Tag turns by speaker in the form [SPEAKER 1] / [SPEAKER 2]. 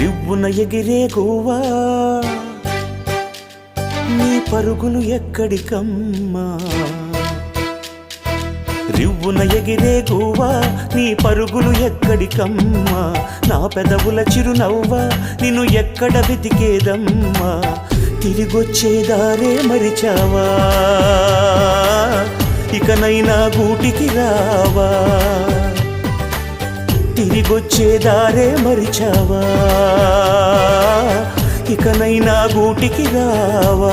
[SPEAKER 1] రివ్వున ఎగిరే గువ్వా నీ పరుగులు ఎక్కడికమ్మా రివ్వున ఎగిరే గువ్వా నీ పరుగులు ఎక్కడికమ్మా నా పెదవుల చిరునవ్వా నిన్ను ఎక్కడ వెతికేదమ్మా తిరిగొచ్చేదారే మరిచావా ఇకనైనా గూటికి రావా తిరిగొచ్చేదారే మరిచావా ఇకనైనా గూటికి రావా